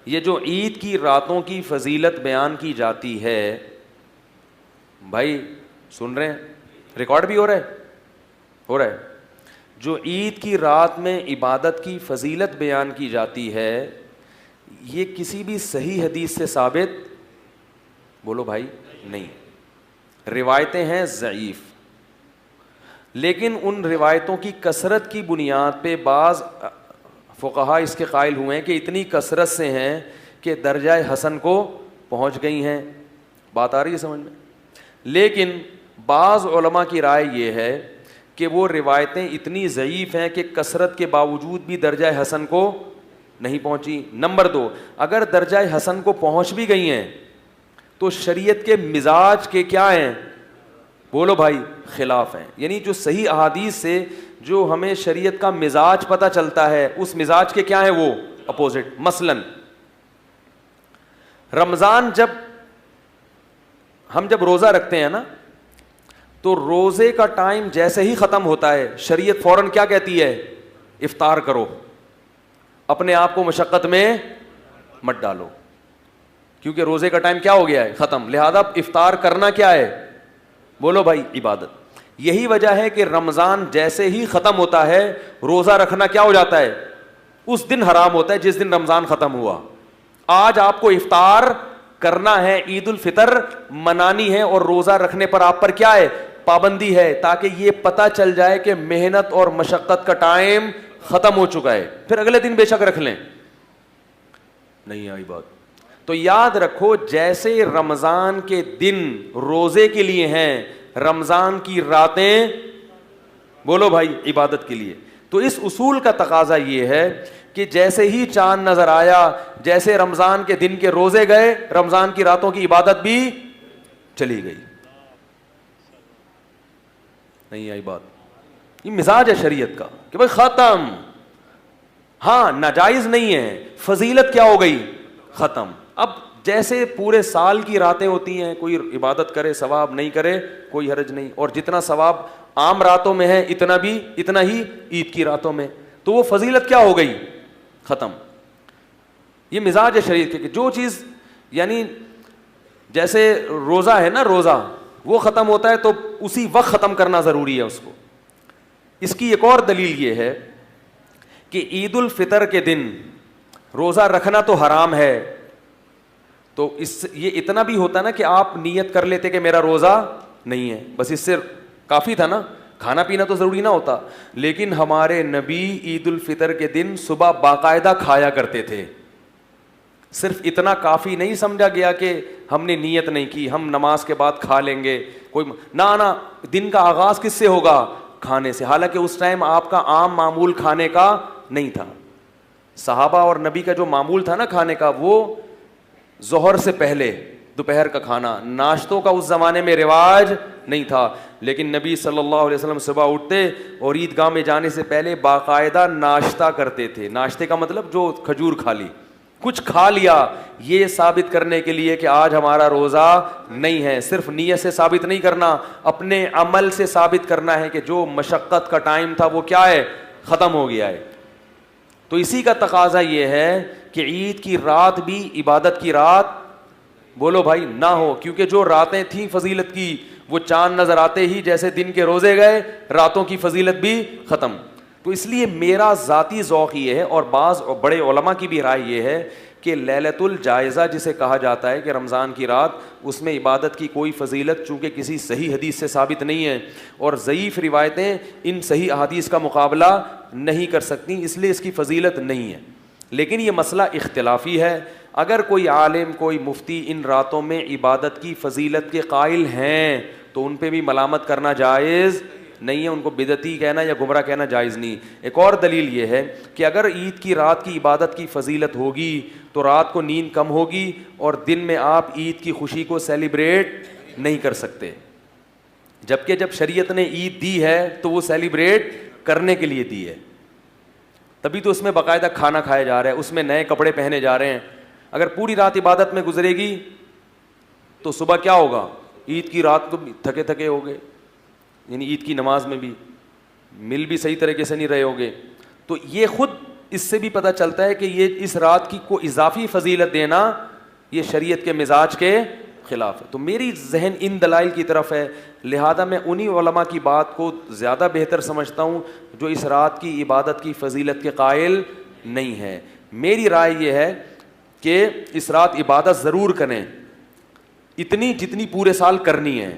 یہ جو عید کی راتوں کی فضیلت بیان کی جاتی ہے، بھائی سن رہے ہیں؟ ریکارڈ بھی ہو رہا ہے، ہو رہا ہے؟ جو عید کی رات میں عبادت کی فضیلت بیان کی جاتی ہے، یہ کسی بھی صحیح حدیث سے ثابت، بولو بھائی، نہیں، روایتیں ہیں ضعیف، لیکن ان روایتوں کی کثرت کی بنیاد پہ بعض فقہا اس کے قائل ہوئے ہیں کہ اتنی کثرت سے ہیں کہ درجہ حسن کو پہنچ گئی ہیں. بات آ رہی ہے سمجھ میں؟ لیکن بعض علماء کی رائے یہ ہے کہ وہ روایتیں اتنی ضعیف ہیں کہ کثرت کے باوجود بھی درجہ حسن کو نہیں پہنچی. نمبر 2، اگر درجہ حسن کو پہنچ بھی گئی ہیں تو شریعت کے مزاج کے کیا ہیں، بولو بھائی، خلاف ہیں. یعنی جو صحیح احادیث سے جو ہمیں شریعت کا مزاج پتہ چلتا ہے، اس مزاج کے کیا ہیں، وہ اپوزٹ. مثلا رمضان ہم جب روزہ رکھتے ہیں نا، تو روزے کا ٹائم جیسے ہی ختم ہوتا ہے شریعت فوراً کیا کہتی ہے، افطار کرو، اپنے آپ کو مشقت میں مت ڈالو، کیونکہ روزے کا ٹائم کیا ہو گیا ہے، ختم. لہذا افطار کرنا کیا ہے، بولو بھائی، عبادت. یہی وجہ ہے کہ رمضان جیسے ہی ختم ہوتا ہے روزہ رکھنا کیا ہو جاتا ہے، اس دن حرام ہوتا ہے جس دن رمضان ختم ہوا. آج آپ کو افطار کرنا ہے، عید الفطر منانی ہے، اور روزہ رکھنے پر آپ پر کیا ہے، پابندی ہے، تاکہ یہ پتہ چل جائے کہ محنت اور مشقت کا ٹائم ختم ہو چکا ہے. پھر اگلے دن بے شک رکھ لیں. نہیں آئی بات؟ تو یاد رکھو، جیسے رمضان کے دن روزے کے لیے ہیں، رمضان کی راتیں، بولو بھائی، عبادت کے لیے. تو اس اصول کا تقاضا یہ ہے کہ جیسے ہی چاند نظر آیا، جیسے رمضان کے دن کے روزے گئے، رمضان کی راتوں کی عبادت بھی چلی گئی. نہیں آئی بات؟ یہ مزاج ہے شریعت کا کہ بھائی ختم. ہاں ناجائز نہیں ہے، فضیلت کیا ہو گئی، ختم. اب جیسے پورے سال کی راتیں ہوتی ہیں، کوئی عبادت کرے ثواب، نہیں کرے کوئی حرج نہیں، اور جتنا ثواب عام راتوں میں ہے اتنا ہی عید کی راتوں میں، تو وہ فضیلت کیا ہو گئی، ختم. یہ مزاج ہے شریعت کے کہ جو چیز، یعنی جیسے روزہ ہے نا، روزہ وہ ختم ہوتا ہے تو اسی وقت ختم کرنا ضروری ہے اس کو. اس کی ایک اور دلیل یہ ہے کہ عید الفطر کے دن روزہ رکھنا تو حرام ہے، تو یہ اتنا بھی ہوتا نا کہ آپ نیت کر لیتے کہ میرا روزہ نہیں ہے، بس اس سے کافی تھا نا، کھانا پینا تو ضروری نہ ہوتا. لیکن ہمارے نبی عید الفطر کے دن صبح باقاعدہ کھایا کرتے تھے. صرف اتنا کافی نہیں سمجھا گیا کہ ہم نے نیت نہیں کی، ہم نماز کے بعد کھا لیں گے، کوئی نہ، دن کا آغاز کس سے ہوگا، کھانے سے. حالانکہ اس ٹائم آپ کا عام معمول کھانے کا نہیں تھا. صحابہ اور نبی کا جو معمول تھا نا کھانے کا، وہ ظہر سے پہلے دوپہر کا کھانا، ناشتوں کا اس زمانے میں رواج نہیں تھا. لیکن نبی صلی اللہ علیہ وسلم صبح اٹھتے اور عیدگاہ میں جانے سے پہلے باقاعدہ ناشتہ کرتے تھے. ناشتے کا مطلب جو کھجور کھا لی، کچھ کھا لیا، یہ ثابت کرنے کے لیے کہ آج ہمارا روزہ نہیں ہے. صرف نیت سے ثابت نہیں کرنا، اپنے عمل سے ثابت کرنا ہے کہ جو مشقت کا ٹائم تھا وہ کیا ہے، ختم ہو گیا ہے. تو اسی کا تقاضا یہ ہے کہ عید کی رات بھی عبادت کی رات، بولو بھائی، نہ ہو. کیونکہ جو راتیں تھیں فضیلت کی، وہ چاند نظر آتے ہی جیسے دن کے روزے گئے، راتوں کی فضیلت بھی ختم. تو اس لیے میرا ذاتی ذوق یہ ہے، اور بعض بڑے علماء کی بھی رائے یہ ہے کہ لیلۃ الجائزہ جسے کہا جاتا ہے کہ رمضان کی رات، اس میں عبادت کی کوئی فضیلت چونکہ کسی صحیح حدیث سے ثابت نہیں ہے، اور ضعیف روایتیں ان صحیح احادیث کا مقابلہ نہیں کر سکتی، اس لیے اس کی فضیلت نہیں ہے. لیکن یہ مسئلہ اختلافی ہے. اگر کوئی عالم، کوئی مفتی ان راتوں میں عبادت کی فضیلت کے قائل ہیں تو ان پہ بھی ملامت کرنا جائز نہیں ہے، ان کو بدعتی کہنا یا گمراہ کہنا جائز نہیں. ایک اور دلیل یہ ہے کہ اگر عید کی رات کی عبادت کی فضیلت ہوگی تو رات کو نیند کم ہوگی، اور دن میں آپ عید کی خوشی کو سیلیبریٹ نہیں کر سکتے. جبکہ جب شریعت نے عید دی ہے تو وہ سیلیبریٹ کرنے کے لیے دی ہے، تبھی تو اس میں باقاعدہ کھانا کھایا جا رہا ہے، اس میں نئے کپڑے پہنے جا رہے ہیں. اگر پوری رات عبادت میں گزرے گی تو صبح کیا ہوگا، عید کی رات کو تھکے تھکے ہوگے، یعنی عید کی نماز میں بھی مل بھی صحیح طریقے سے نہیں رہے ہوگے. تو یہ خود اس سے بھی پتہ چلتا ہے کہ یہ اس رات کی کو اضافی فضیلت دینا یہ شریعت کے مزاج کے خلاف ہے. تو میری ذہن ان دلائل کی طرف ہے, لہذا میں انہی علماء کی بات کو زیادہ بہتر سمجھتا ہوں جو اس رات کی عبادت کی فضیلت کے قائل نہیں ہے. میری رائے یہ ہے کہ اس رات عبادت ضرور کریں, اتنی جتنی پورے سال کرنی ہے,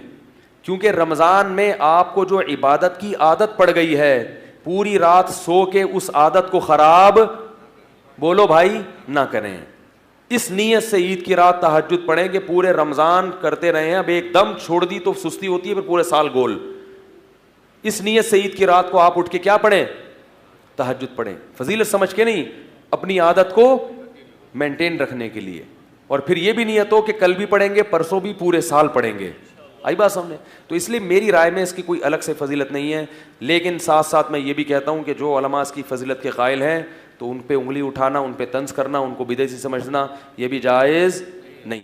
کیونکہ رمضان میں آپ کو جو عبادت کی عادت پڑ گئی ہے, پوری رات سو کے اس عادت کو خراب بولو بھائی نہ کریں. اس نیت سے عید کی رات تہجد پڑھیں کہ پورے رمضان کرتے رہے ہیں, اب ایک دم چھوڑ دی تو سستی ہوتی ہے, پھر پورے سال گول. اس نیت سے عید کی رات کو آپ اٹھ کے کیا پڑھیں, تہجد پڑھیں, فضیلت سمجھ کے نہیں, اپنی عادت کو مینٹین رکھنے کے لیے. اور پھر یہ بھی نیت ہو کہ کل بھی پڑھیں گے, پرسوں بھی, پورے سال پڑھیں گے. آئی بات سامنے؟ تو اس لیے میری رائے میں اس کی کوئی الگ سے فضیلت نہیں ہے, لیکن ساتھ ساتھ میں یہ بھی کہتا ہوں کہ جو علماء اس کی فضیلت کے قائل ہیں تو ان پہ انگلی اٹھانا, ان پہ طنز کرنا, ان کو بدعتی سمجھنا یہ بھی جائز